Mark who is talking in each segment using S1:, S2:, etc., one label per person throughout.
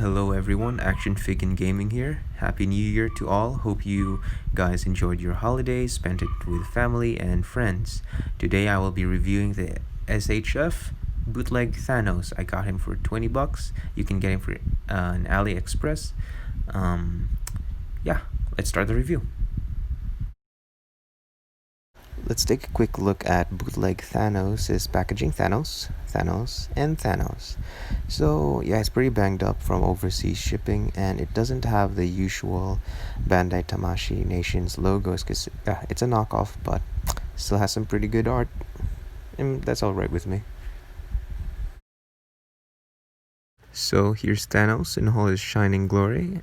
S1: Hello everyone, ActionFig&Gaming here. Happy New Year to all. Hope you guys enjoyed your holidays, spent it with family and friends. Today I will be reviewing the SHF bootleg Thanos. I got him for 20 bucks. You can get him for an AliExpress. Yeah, let's start the review. Let's take a quick look at bootleg Thanos' packaging. Thanos, and Thanos. So yeah, it's pretty banged up from overseas shipping, and it doesn't have the usual Bandai Tamashii Nations logos because it's a knockoff, but still has some pretty good art, and that's alright with me. So here's Thanos in all his shining glory.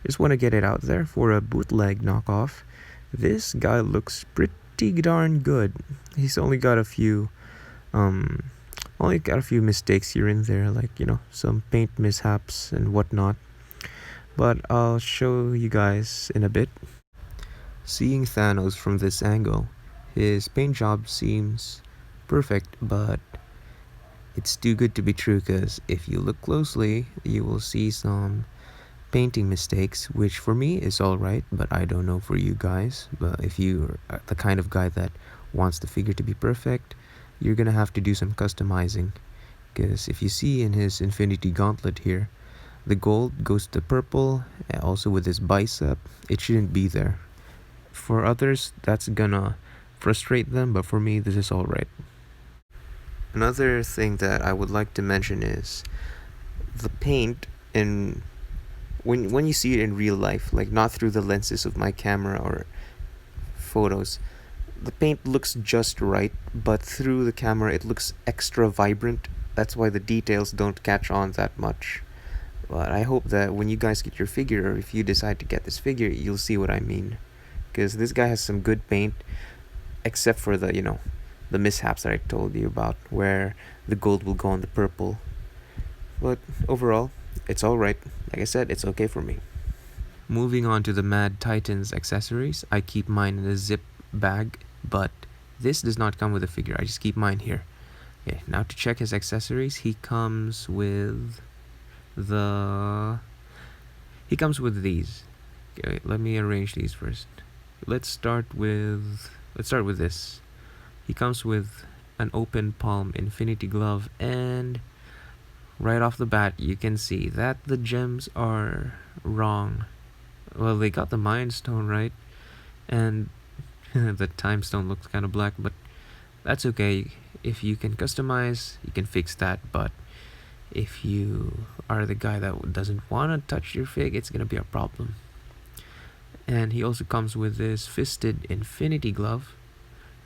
S1: Just want to get it out there for a bootleg knockoff. This guy looks pretty darn good. He's only got a few mistakes here and there, like some paint mishaps and whatnot, but I'll show you guys in a bit. Seeing Thanos from this angle, his paint job seems perfect, but it's too good to be true, because if you look closely you will see some painting mistakes, which for me is alright, but I don't know for you guys. But if you're the kind of guy that wants the figure to be perfect, you're gonna have to do some customizing, because if you see in his Infinity Gauntlet here, the gold goes to purple, also with his bicep. It shouldn't be there. For others that's gonna frustrate them, but for me this is alright. Another thing that I would like to mention is the paint in when you see it in real life, like not through the lenses of my camera or photos, the paint looks just right, but through the camera it looks extra vibrant. That's why the details don't catch on that much. But I hope that when you guys get your figure, or if you decide to get this figure, you'll see what I mean, because this guy has some good paint, except for the mishaps that I told you about, where the gold will go on the purple. But overall, it's alright. Like I said, it's okay for me. Moving on to the Mad Titans accessories, I keep mine in a zip bag, but this does not come with a figure. I just keep mine here. Okay, now to check his accessories, he comes with these. Okay, let me arrange these first. Let's start with this. He comes with an open palm infinity glove, and right off the bat you can see that the gems are wrong. Well, they got the Mind Stone right, and the Time Stone looks kind of black, but that's okay. If you can customize, you can fix that. But if you are the guy that doesn't want to touch your fig, it's gonna be a problem. And he also comes with this fisted infinity glove.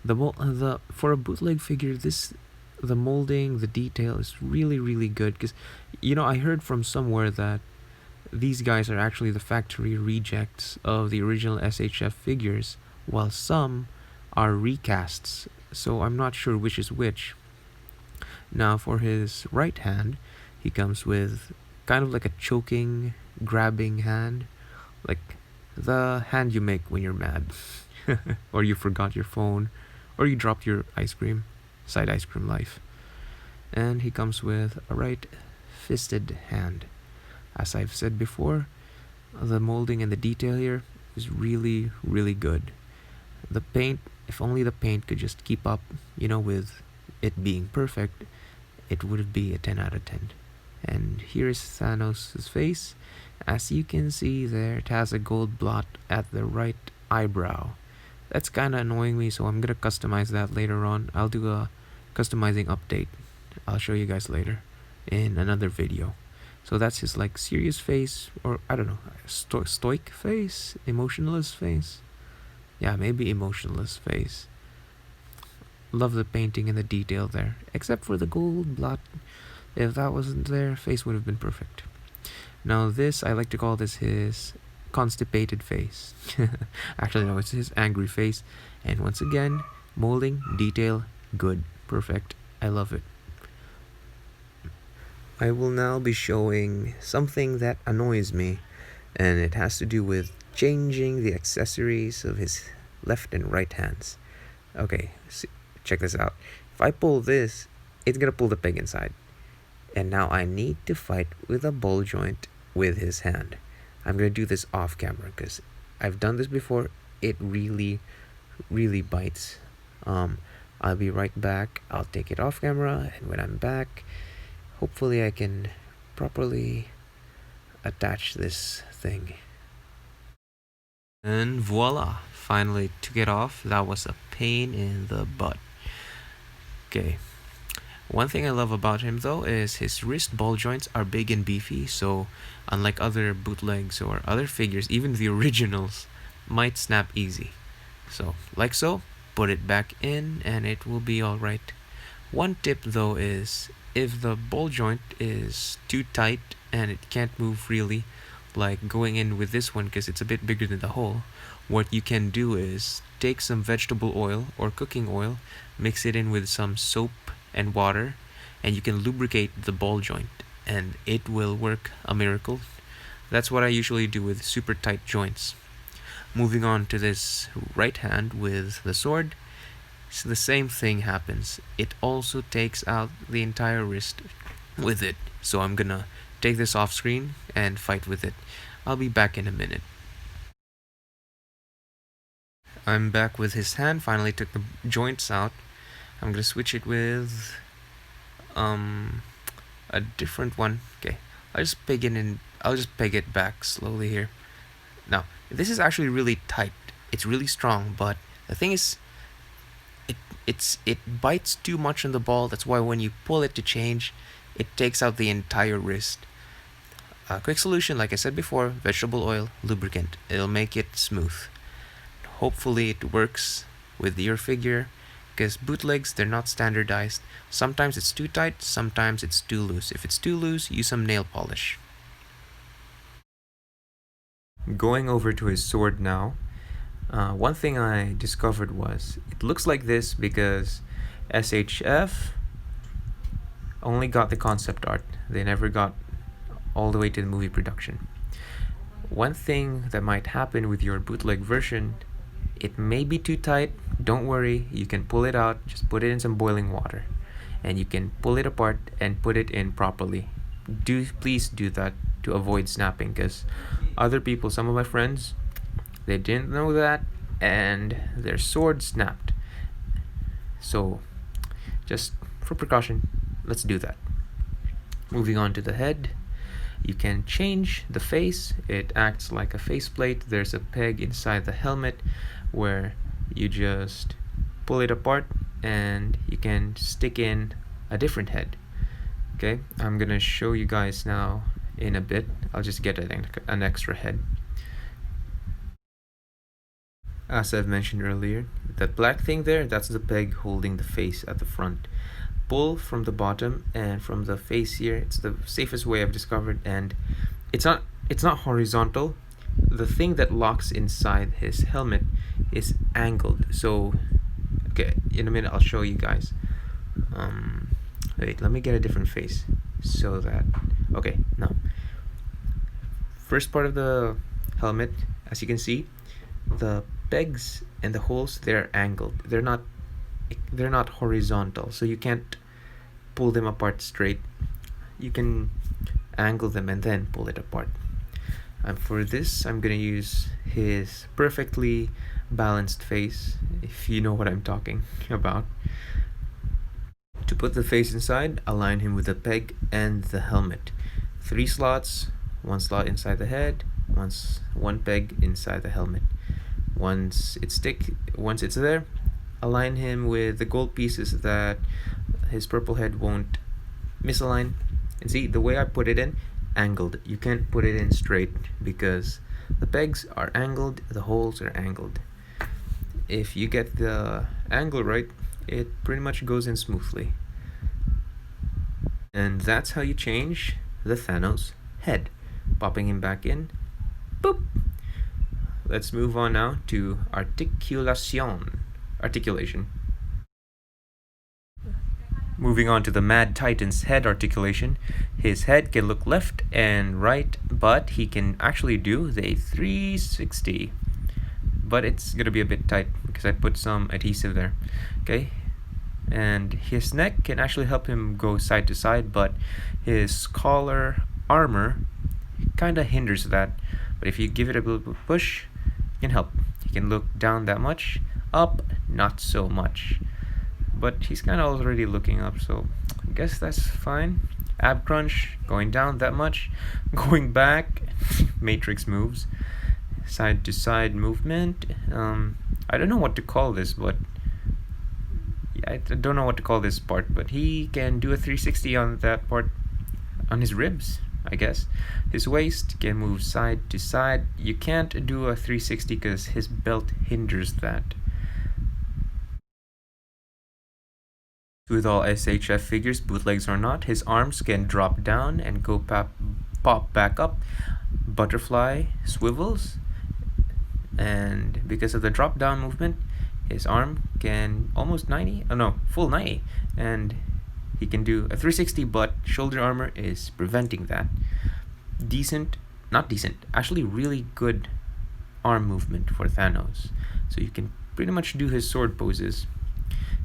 S1: For a bootleg figure, the molding, the detail is really good, because I heard from somewhere that these guys are actually the factory rejects of the original SHF figures, while some are recasts, so I'm not sure which is which. Now for his right hand, he comes with kind of like a choking, grabbing hand, like the hand you make when you're mad or you forgot your phone, or you dropped your side ice cream life. And he comes with a right fisted hand. As I've said before, the molding and the detail here is really good. The paint, if only the paint could just keep up, with it being perfect, it would be a 10 out of 10. And here's Thanos' face. As you can see there, it has a gold blot at the right eyebrow. That's kind of annoying me, so I'm gonna customize that later on. I'll do a customizing update. I'll show you guys later in another video. So that's his serious face, or I don't know, stoic face, emotionless face. Yeah, maybe emotionless face. Love the painting and the detail there, except for the gold blot. If that wasn't there, face would have been perfect. Now this, I like to call this his constipated face. Actually no, it's his angry face. And once again, molding, detail, good, perfect. I love it. I will now be showing something that annoys me, and it has to do with changing the accessories of his left and right hands. Okay, check this out. If I pull this, it's gonna pull the peg inside. And now I need to fight with a ball joint with his hand. I'm gonna do this off camera because I've done this before. It really bites. I'll be right back. I'll take it off camera, and when I'm back, hopefully I can properly attach this thing. And voila, finally took it off. That was a pain in the butt. Okay, one thing I love about him though is his wrist ball joints are big and beefy, so unlike other bootlegs or other figures, even the originals might snap easy. So like so, put it back in and it will be alright. One tip though is if the ball joint is too tight and it can't move freely, like going in with this one because it's a bit bigger than the hole, what you can do is take some vegetable oil or cooking oil, mix it in with some soap and water, and you can lubricate the ball joint and it will work a miracle. That's what I usually do with super tight joints. Moving on to this right hand with the sword, so the same thing happens. It also takes out the entire wrist with it. So I'm gonna take this off screen and fight with it. I'll be back in a minute. I'm back with his hand, finally took the joints out. I'm gonna switch it with a different one. Okay, I'll just peg it back slowly here. Now, this is actually really tight. It's really strong, but the thing is it bites too much on the ball. That's why when you pull it to change, it takes out the entire wrist. A quick solution, like I said before, vegetable oil, lubricant. It'll make it smooth. Hopefully it works with your figure, because bootlegs, they're not standardized. Sometimes it's too tight, sometimes it's too loose. If it's too loose, use some nail polish. Going over to his sword now, one thing I discovered was it looks like this because SHF only got the concept art. They never got all the way to the movie production. One thing that might happen with your bootleg version, it may be too tight. Don't worry, you can pull it out, just put it in some boiling water and you can pull it apart and put it in properly. Please do that to avoid snapping, because other people, some of my friends, they didn't know that and their sword snapped. So just for precaution, let's do that. Moving on to the head, you can change the face. It acts like a faceplate. There's a peg inside the helmet where you just pull it apart and you can stick in a different head. Okay, I'm gonna show you guys now in a bit. I'll just get an extra head. As I've mentioned earlier, that black thing there, that's the peg holding the face at the front. Pull from the bottom and from the face here. It's the safest way I've discovered, and it's not horizontal. The thing that locks inside his helmet is angled. So okay, in a minute I'll show you guys. Wait, let me get a different face so that okay, now first part of the helmet, as you can see, the pegs and the holes, they're angled. They're not horizontal, so you can't pull them apart straight. You can angle them and then pull it apart. And for this, I'm gonna use his perfectly balanced face, if you know what I'm talking about. To put the face inside, align him with the peg and the helmet. 3 slots, 1 slot inside the head, one peg inside the helmet. Once it's there, align him with the gold pieces that his purple head won't misalign. And see, the way I put it in, angled. You can't put it in straight because the pegs are angled, the holes are angled. If you get the angle right, it pretty much goes in smoothly. And that's how you change the Thanos head. Popping him back in, boop. Let's move on now to articulation. Moving on to the Mad Titan's head articulation. His head can look left and right, but he can actually do the 360. But it's gonna be a bit tight because I put some adhesive there. Okay, and his neck can actually help him go side to side, but his collar armor kind of hinders that. But if you give it a little push, it can help. He can look down that much, up not so much. But he's kind of already looking up, so I guess that's fine. Ab crunch, going down that much, going back, matrix moves, side to side movement. I don't know what to call this, but I don't know what to call this part, but he can do a 360 on that part, on his ribs, I guess. His waist can move side to side. You can't do a 360 because his belt hinders that. With all SHF figures, bootlegs or not, his arms can drop down and go pop back up. Butterfly swivels, and because of the drop down movement, his arm can almost 90, full 90, and he can do a 360, but shoulder armor is preventing that. Actually really good arm movement for Thanos. So you can pretty much do his sword poses.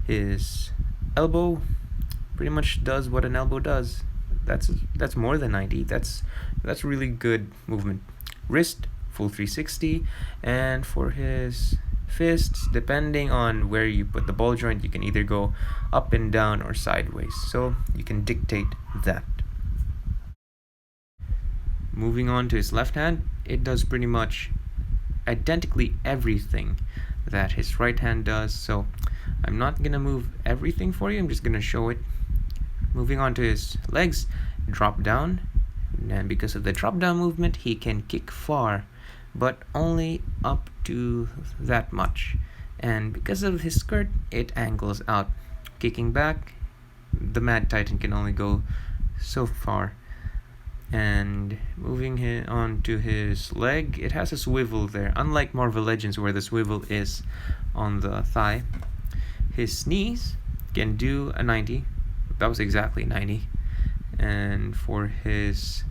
S1: His elbow pretty much does what an elbow does. That's more than 90. That's really good movement. Wrist, full 360, and for his fists, depending on where you put the ball joint, you can either go up and down or sideways, so you can dictate that. Moving on to his left hand, it does pretty much identically everything that his right hand does, so I'm not gonna move everything for you, I'm just gonna show it. Moving on to his legs, drop down, and because of the drop down movement, he can kick far, but only up to that much. And because of his skirt, it angles out. Kicking back, the Mad Titan can only go so far. And moving on to his leg, it has a swivel there, unlike Marvel Legends where the swivel is on the thigh. His knees can do a 90. That was exactly 90. And for his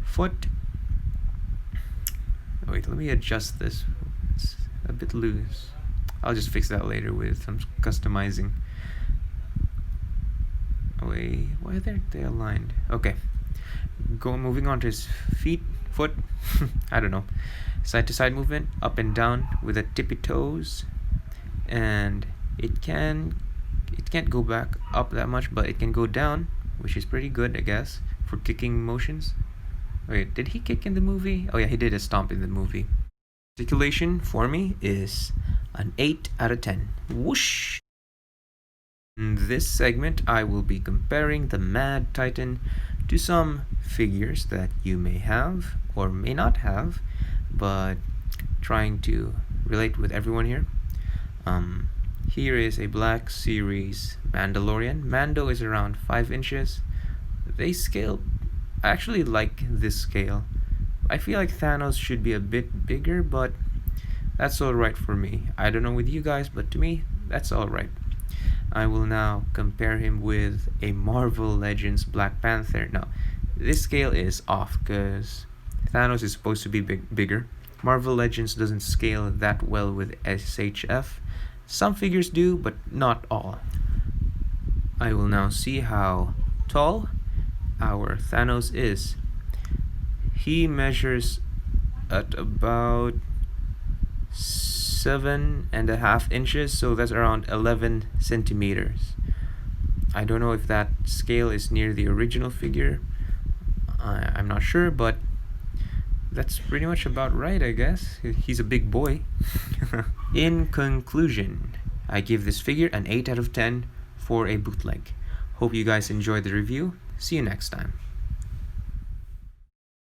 S1: foot, wait, let me adjust this. It's a bit loose. I'll just fix that later with some customizing. Wait, why are they aligned? Okay. Moving on to his foot. I don't know. Side to side movement, up and down with the tippy toes, and it can't go back up that much, but it can go down, which is pretty good, I guess, for kicking motions. Wait, did he kick in the movie? Oh yeah, he did a stomp in the movie. Articulation for me is an 8 out of 10. Whoosh! In this segment, I will be comparing the Mad Titan to some figures that you may have or may not have, but trying to relate with everyone here. Here is a Black Series Mandalorian. Mando is around 5 inches. They scale. I actually like this scale. I feel like Thanos should be a bit bigger, but that's alright for me. I don't know with you guys, but to me, that's alright. I will now compare him with a Marvel Legends Black Panther. Now, this scale is off because Thanos is supposed to be bigger. Marvel Legends doesn't scale that well with SHF. Some figures do, but not all. I will now see how tall our Thanos is. He measures at about 7.5 inches, so that's around 11 centimeters. I don't know if that scale is near the original figure. I'm not sure, but that's pretty much about right, I guess. He's a big boy. In conclusion, I give this figure an 8 out of 10 for a bootleg. Hope you guys enjoyed the review. See you next time.